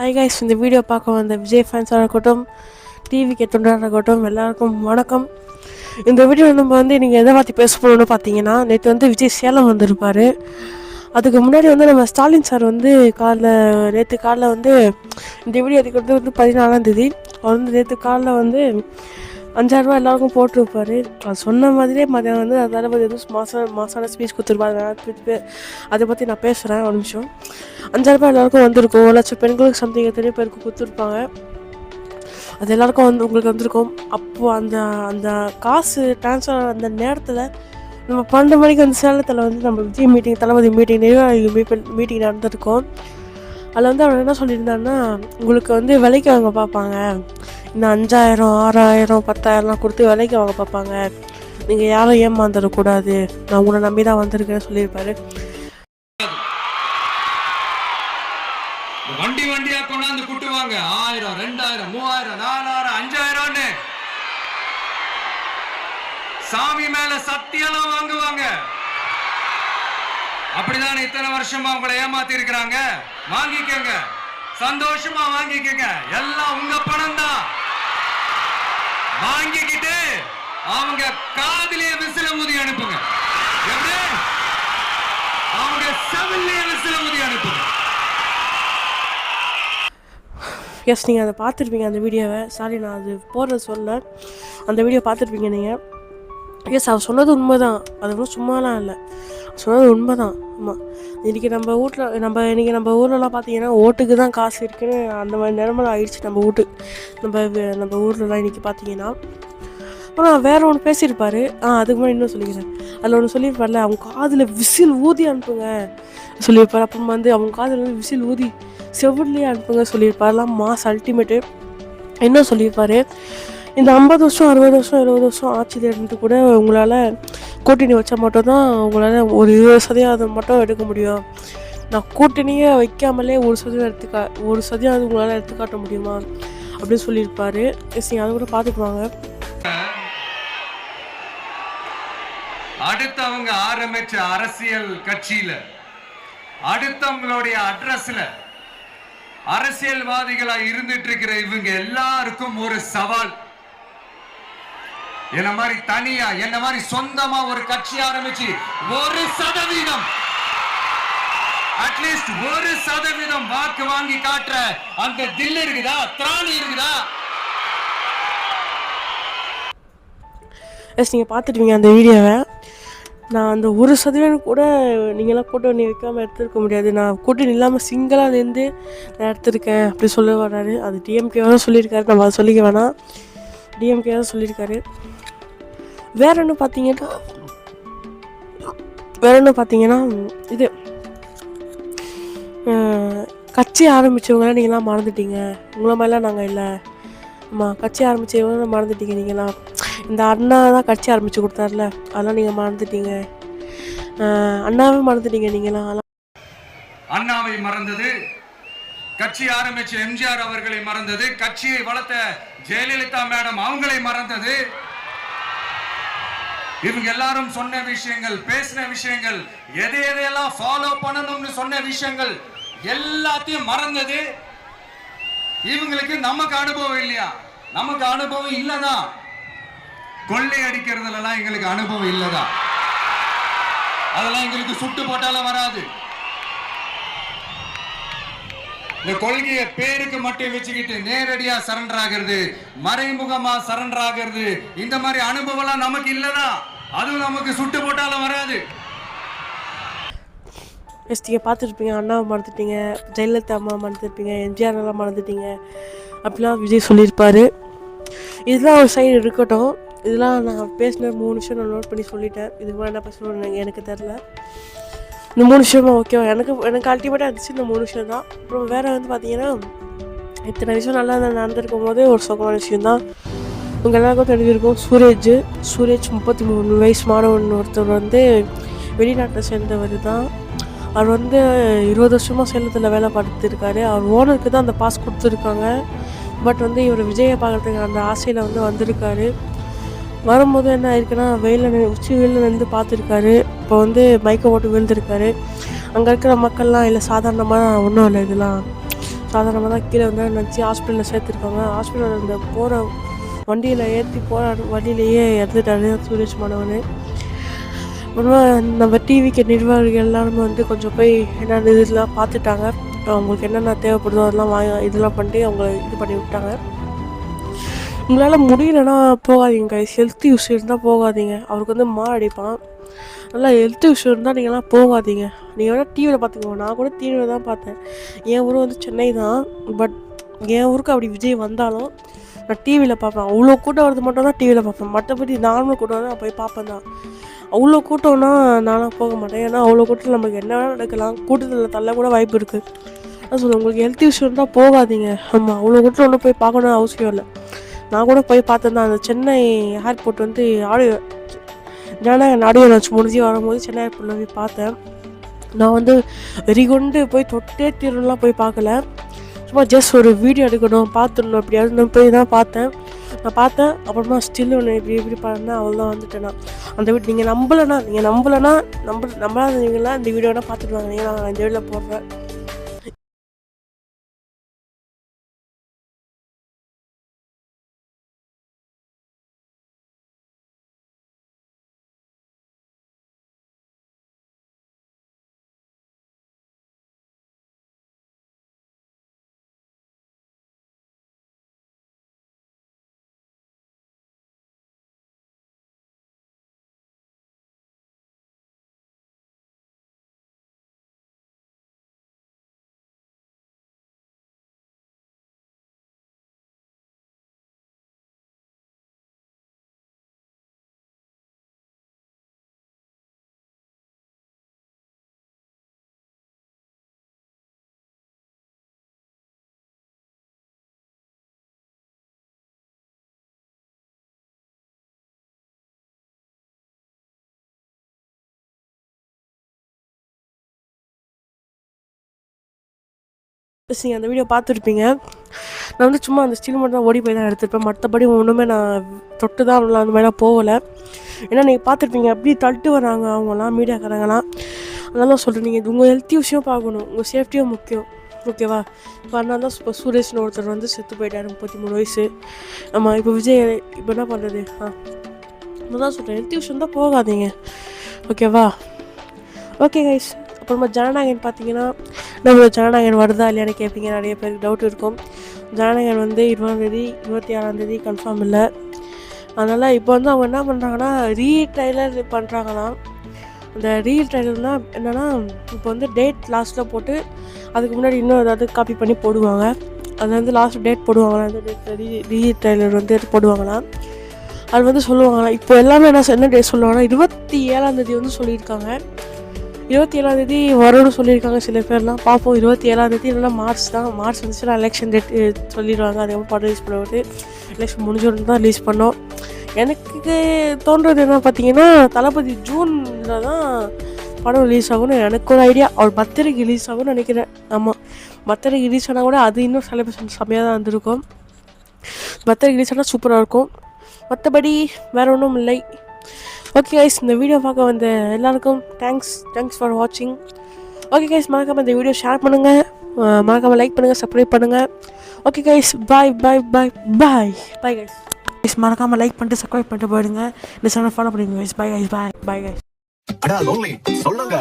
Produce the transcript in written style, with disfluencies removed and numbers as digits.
Hi guys, இந்த video பார்க்க வந்த விஜய் ஃபேன்ஸாக இருக்கட்டும், டிவிக்கு தொண்டராக இருக்கட்டும், எல்லாருக்கும் வணக்கம். இந்த வீடியோ நம்ம நீங்கள் எதை பற்றி பேச போகணும்னு பார்த்தீங்கன்னா, நேற்று விஜய் சேலம் வந்திருப்பார். அதுக்கு முன்னாடி நம்ம ஸ்டாலின் சார் நேற்று காலைல இந்த வீடியோ எடுக்கிறது 14ஆம் தேதி. அவர் நேற்று காலைல 5000 ரூபா எல்லாருக்கும் போட்டிருப்பாரு. அது சொன்ன மாதிரியே மதியம் தளபதி மாசான ஸ்பீச் கொடுத்துருப்பாரு. அதை பற்றி நான் பேசுகிறேன் ஒரு நிமிஷம். 5000 ரூபாய் எல்லாருக்கும் வந்திருக்கும். 1,00,000 பெண்களுக்கு சம்திங் எத்தனையோ பேருக்கு கொடுத்துருப்பாங்க. அது எல்லாருக்கும் உங்களுக்கு வந்திருக்கும். அப்போது அந்த காசு ட்ரான்ஸ்ஃபர் அந்த நேரத்தில் நம்ம 12 மணிக்கு சேலத்தில் நம்ம விஜய் மீட்டிங், தளபதி மீட்டிங், மீட்டிங் நடந்திருக்கோம். அதில் அவர் என்ன சொல்லியிருந்தாருன்னா, உங்களுக்கு விலைக்கு வாங்க பார்ப்பாங்க, இந்த 5000, 6000, 10,000லாம் கொடுத்து விலைக்கு வாங்க பார்ப்பாங்க, நீங்கள் யாரும் ஏமாந்துடக்கூடாது, நான் உங்களை நம்பி தான் வந்திருக்கேன்னு சொல்லியிருப்பாரு. வண்டி வண்டியா கொண்டாந்து கூட்டுவாங்க. 1000, 2000, 3000, 4000, 5000 சாமி மேல சத்தியெல்லாம் வாங்குவாங்க. அப்படிதான் இத்தனை வருஷமா உங்களை ஏமாத்தி இருக்கிறாங்க. வாங்கிக்கங்க, சந்தோஷமா வாங்கிக்கங்க. எல்லாம் உங்க பணம் தான். வாங்கிக்கிட்டு அவங்க காதிலே விசில ஊதி அனுப்புங்க. எப்படி? அவங்க செவிலே விசில ஊதி அனுப்புங்க. எஸ், நீங்கள் அதை பார்த்துருப்பீங்க அந்த வீடியோவை. சாரி, நான் அது போடுறது சொல்ல, அந்த வீடியோ பார்த்துருப்பீங்க நீங்கள். எஸ், அவர் சொன்னது உண்மை தான். அது ஒன்றும் சும்மாலாம் இல்லை, சொன்னது உண்மை தான். ஆமாம், இன்றைக்கி நம்ம ஊர்லலாம் பார்த்தீங்கன்னா ஓட்டுக்கு தான் காசு இருக்குன்னு அந்த மாதிரி நிலமலை ஆயிடுச்சு நம்ம நம்ம ஊர்லலாம் இன்றைக்கி பார்த்தீங்கன்னா. ஆனால் வேறு ஒன்று பேசியிருப்பார். அதுக்கு முன்னாடி இன்னும் சொல்லிக்கிறேன். அதில் ஒன்று சொல்லியிருப்பார்ல, அவங்க காதில் விசில் ஊதி அனுப்புங்க சொல்லியிருப்பார். அப்புறம் அவங்க காதில் விசில் ஊதி செவிட்லேயே அனுப்புங்க சொல்லியிருப்பார்லாம். Mass ultimate. என்ன சொல்லியிருப்பார், இந்த 50 வருஷம், 60 வருஷம், 70 வருஷம் ஆட்சியில் இருந்து கூட உங்களால் கூட்டணி வச்சா மட்டும்தான் உங்களால் ஒரு 20% மட்டும் எடுக்க முடியும். நான் கூட்டணியே வைக்காமலே 1% உங்களால் எடுத்துக்காட்ட முடியுமா அப்படின்னு சொல்லியிருப்பார். எஸ், நீங்கள் அதை கூட பார்த்துட்டு வாங்க. அடுத்தவங்க ஆரம்பிச்ச அரசியல் கட்சியில, அடுத்தவங்களுடைய அட்ரஸ்ல அரசியல்வாதிகளா இருந்துட்டு இருக்கிற இவங்க எல்லாருக்கும் ஒரு சவால். என்ன மாதிரி தனியா, என்ன மாதிரி சொந்தமா ஒரு கட்சி ஆரம்பிச்சு 1% அட்லீஸ்ட் 1% வாக்கு வாங்கி காட்டுற அந்த தில் இருக்குதா, திராணி இருக்குதா? எஸ், நீங்கள் பார்த்துட்டுவீங்க அந்த வீடியோவை. நான் அந்த 1% கூட நீங்களாம் கூட்டணி வைக்காமல் எடுத்துருக்க முடியாது, நான் கூட்டணி இல்லாமல் சிங்கிளாக நின்று நான் எடுத்திருக்கேன் அப்படி சொல்ல வர்றாரு. அது டிஎம்கேவாக சொல்லியிருக்காரு, நம்ம அதை சொல்லிக்க வேணாம், டிஎம்கேவாக சொல்லியிருக்காரு. வேற என்ன பார்த்தீங்கன்னா இது கட்சி ஆரம்பித்தவங்களாம் நீங்களாம் மறந்துட்டீங்க, உங்களை மாதிரிலாம் நாங்கள் இல்லை. ஆமாம், கட்சி ஆரம்பித்தவங்களாம் மறந்துட்டீங்க. நீங்களாம் இந்த அண்ணா தான் கட்சி ஆரம்பித்து கொடுத்தாருல, அதெல்லாம் நீங்கள் மறந்துட்டீங்க. அண்ணாவே மறந்துட்டீங்க நீங்களாம். அண்ணாவை மறந்தது, கட்சி ஆரம்பிச்ச எம்ஜிஆர் அவர்களை மறந்தது, கட்சியை வளர்த்த ஜெயலலிதா மேடம் அவங்களை மறந்தது. இவங்க எல்லாரும் சொன்ன விஷயங்கள், பேசின விஷயங்கள், எதையெல்லாம் ஃபாலோ பண்ணணும்னு சொன்ன விஷயங்கள் எல்லாத்தையும் மறந்தது. இவங்களுக்கு நமக்கு அனுபவம் இல்லையா? நமக்கு அனுபவம் இல்லதான். கொள்ளை அடிக்கிறதுலாம் எங்களுக்கு அனுபவம் இல்லதான். அதெல்லாம் எங்களுக்கு சுட்டு போட்டாலும் வராது. இந்த கொள்கையை பேருக்கு மட்டும் வச்சுக்கிட்டு நேரடியா சரண்டர் ஆகிறது, மறைமுகமா சரண்டர் ஆகிறது, இந்த மாதிரி அனுபவம் எல்லாம் நமக்கு இல்லதான். அதுவும் நமக்கு சுட்டு போட்டாலும் வராது. எஸ், நீங்கள் பார்த்துருப்பீங்க, அண்ணாவை மறந்துட்டீங்க, ஜெயலலிதா அம்மா மறந்துருப்பீங்க, எம்ஜிஆர் எல்லாம் மறந்துட்டீங்க அப்படிலாம் விஜய் சொல்லியிருப்பார். இதெல்லாம் ஒரு சைடு இருக்கட்டும். இதெல்லாம் நான் பேசின 3 விஷயம் நான் நோட் பண்ணி சொல்லிட்டேன். இதுக்கு மேலே என்ன பேசணும்னு எனக்கு தெரில. இந்த 3 விஷயமா ஓகேவா? எனக்கு அல்டிமேட்டாக இருந்துச்சு இந்த 3 விஷயம் தான். அப்புறம் வேறு பார்த்தீங்கன்னா, இத்தனை விஷயம் நல்லா நடந்திருக்கும் போதே ஒரு சுகமான விஷயந்தான். உங்கள் எல்லாருக்கும் தெரிஞ்சிருக்கும், சூரஜ் 33 வயசு மாணவன் ஒருத்தர் வெளிநாட்டை சேர்ந்தவர் தான். அவர் 20 வருஷமாக சேலத்தில் வேலை பார்த்துருக்காரு. அவர் ஓனருக்கு தான் அந்த பாஸ் கொடுத்துருக்காங்க. பட் இவர் விஜயை பார்க்குறதுக்கு அந்த ஆசையில் வந்திருக்காரு. வரும்போது என்ன ஆயிருக்குன்னா, உச்சி வெயிலில் நின்று பார்த்துருக்காரு. இப்போ மயக்கம் போட்டு விழுந்திருக்காரு. அங்கே இருக்கிற மக்கள்லாம் இல்லை, சாதாரணமாக ஒன்றும் இல்லை, இதெல்லாம் சாதாரணமாக தான் கீழே வந்து நினச்சி ஹாஸ்பிட்டலில் சேர்த்துருக்காங்க. ஹாஸ்பிட்டலில் இந்த போகிற வண்டியில் ஏற்றி போகிற வண்டியிலேயே இறந்துட்டாரு சுரேஷ் மாணவன். அப்புறமா நம்ம டிவிக்கு நிர்வாகிகள் எல்லாருமே வந்து கொஞ்சம் போய் என்னென்ன இதெல்லாம் பார்த்துட்டாங்க. அவங்களுக்கு என்னென்ன தேவைப்படுதோ அதெல்லாம் இதெல்லாம் பண்ணிட்டு அவங்கள இது பண்ணி விட்டாங்க. உங்களால் முடியலன்னா போகாதீங்க கைஸ். ஹெல்த் இஷ்யூ இருந்தால் போகாதீங்க. அவருக்கு வந்து அடிப்பான். நல்லா ஹெல்த் இஷ்யூ இருந்தால் நீங்கள்லாம் போகாதீங்க. நீங்கள் வேணால் டிவியில் பார்த்துக்கோங்க. நான் கூட டிவியில் தான் பார்த்தேன். என் ஊர் வந்து சென்னை தான். பட் என் ஊருக்கு அப்படி விஜய் வந்தாலும் நான் டிவியில் பார்ப்பேன். அவ்வளோ கூட்டம் வரது மட்டும் தான் டிவியில் பார்ப்பேன். மற்றபடி நார்மல் கூட்டம் தான் நான் போய் பார்ப்பேன் தான். அவ்வளோ கூட்டம்னா நானும் போக மாட்டேன். ஏன்னா அவ்வளோ கூட்டத்தில் நமக்கு என்ன வேணால் நடக்கலாம். கூட்டத்தில் தள்ள கூட வாய்ப்பு இருக்குது. நான் சொல்லுவேன், உங்களுக்கு ஹெல்த் இஷ்யூ இருந்தால் போகாதீங்க. ஆமாம், அவ்வளோ கூட்டம் ஒன்றும் போய் பார்க்கணும்னு அவசியம் இல்லை. நான் கூட போய் பார்த்தேன் தான். அந்த சென்னை ஏர்போர்ட் வந்து ஜனநாயகன் ஆடியோ லான்ச் முடிஞ்சு வரும்போது சென்னை ஏர்போர்ட்டில் போய் பார்த்தேன். நான் வந்து வெறிகொண்டு போய் தொட்டே தீரணும்லாம் போய் பார்க்கல. சும்மா ஜஸ்ட் ஒரு வீடியோ எடுக்கணும், பார்த்துடணும் அப்படியாவது நான் போய் தான் பார்த்தேன். அப்புறமா ஸ்டில் ஒன்று இப்படி பாருன்னா அவள் தான் வந்துட்டேன் நான் அந்த வீட்டு. நீங்கள் நம்பலைன்னா நம்பாதீங்களா இந்த வீடியோனா பார்த்துட்டு நீங்கள் நான் இந்த வீடியோவில் போடுறேன். நீங்கள் அந்த வீடியோ பார்த்துருப்பீங்க. நான் வந்து சும்மா அந்த ஸ்டில் மட்டும் தான் ஓடி போய் தான் எடுத்துருப்பேன். மற்றபடி ஒன்றுமே நான் தொட்டு தான் அந்த மாதிரிலாம் போகலை. ஏன்னா நீங்கள் பார்த்துருப்பீங்க அப்படி தள்ளிட்டு வராங்க அவங்களாம் மீடியாக்காரங்களாம். அதனால தான் சொல்கிறேன், நீங்கள் உங்கள் ஹெல்த் விஷயம் பார்க்கணும், உங்கள் சேஃப்டியும் முக்கியம். ஓகேவா? இப்போ அதனால தான் இப்போ சுரேஷ்னு ஒருத்தர் வந்து செத்து போயிட்டார், 33 வயசு. ஆமாம், இப்போ விஜய் இப்போ என்ன பண்ணுறது? நான் தான் சொல்கிறேன், ஹெல்த் விஷயம் தான் போகாதீங்க. ஓகேவா? Okay guys. அப்புறமா ஜனநாயகன் பார்த்தீங்கன்னா, நம்மளோட ஜனநாயகன் வருதா இல்லையான்னு கேட்பீங்க. நிறைய பேருக்கு டவுட் இருக்கும். ஜனநாயகன் வந்து 20ஆம் தேதி 26ஆம் தேதி கன்ஃபார்ம் இல்லை. அதனால் இப்போ வந்து அவங்க என்ன பண்ணுறாங்கன்னா ரீட்ரைலர் பண்ணுறாங்களாம். அந்த ரீட்ரைலர்னால் என்னென்னா, இப்போ வந்து டேட் லாஸ்ட்டில் போட்டு அதுக்கு முன்னாடி இன்னும் ஏதாவது காப்பி பண்ணி போடுவாங்க. அது வந்து லாஸ்ட் டேட் போடுவாங்களாம். அந்த டேட் ரீட்ரைலர் வந்து போடுவாங்களாம். அது வந்து சொல்லுவாங்களாம். இப்போ எல்லாமே என்ன டேட் சொல்லுவாங்கன்னா 27ஆம் தேதி வந்து சொல்லியிருக்காங்க. 27ஆம் தேதி வரும்னு சொல்லியிருக்காங்க சில பேர்லாம். பார்ப்போம். 27ஆம் தேதி இல்லைனா மார்ச் தான். மார்ச் வந்துச்சுன்னா எலெக்ஷன் டேட் சொல்லிடுவாங்க. அதுக்கப்புறம் படம் ரிலீஸ் பண்ணுவது எலெக்ஷன் முடிஞ்சோன்னு தான் ரிலீஸ் பண்ணோம். எனக்கு தோன்றது என்ன பார்த்தீங்கன்னா, தளபதி ஜூனில் தான் படம் ரிலீஸ் ஆகும்னு எனக்கு ஒரு ஐடியா. அவர் பர்த்டேக்கு ரிலீஸ் ஆகும்னு நினைக்கிறேன். ஆமாம், பர்த்டேக்கு ரிலீஸ் ஆனால் கூட அது இன்னும் செலிப்ரேஷன் செம்மையாக தான் இருந்திருக்கும். பர்த்டேக்கு ரிலீஸ் ஆனால் சூப்பராக இருக்கும். மற்றபடி வேறு ஒன்றும் இல்லை. ஓகே கைஸ், இந்த வீடியோ பார்க்க வந்த எல்லாருக்கும் தேங்க்ஸ் ஃபார் வாட்சிங். ஓகே கைஸ், மறக்காமல் இந்த வீடியோ ஷேர் பண்ணுங்கள், மறக்காமல் லைக் பண்ணுங்கள், சப்ஸ்கிரைப் பண்ணுங்கள். Okay guys, bye guys. மறக்காமல் லைக் பண்ணிட்டு சப்ஸ்கிரைப் பண்ணிட்டு போயிடுங்க. இந்த சேனல் ஃபாலோ பண்ணிடுங்க கைஸ். Bye guys. அடா லோன்லி சொல்லுங்க.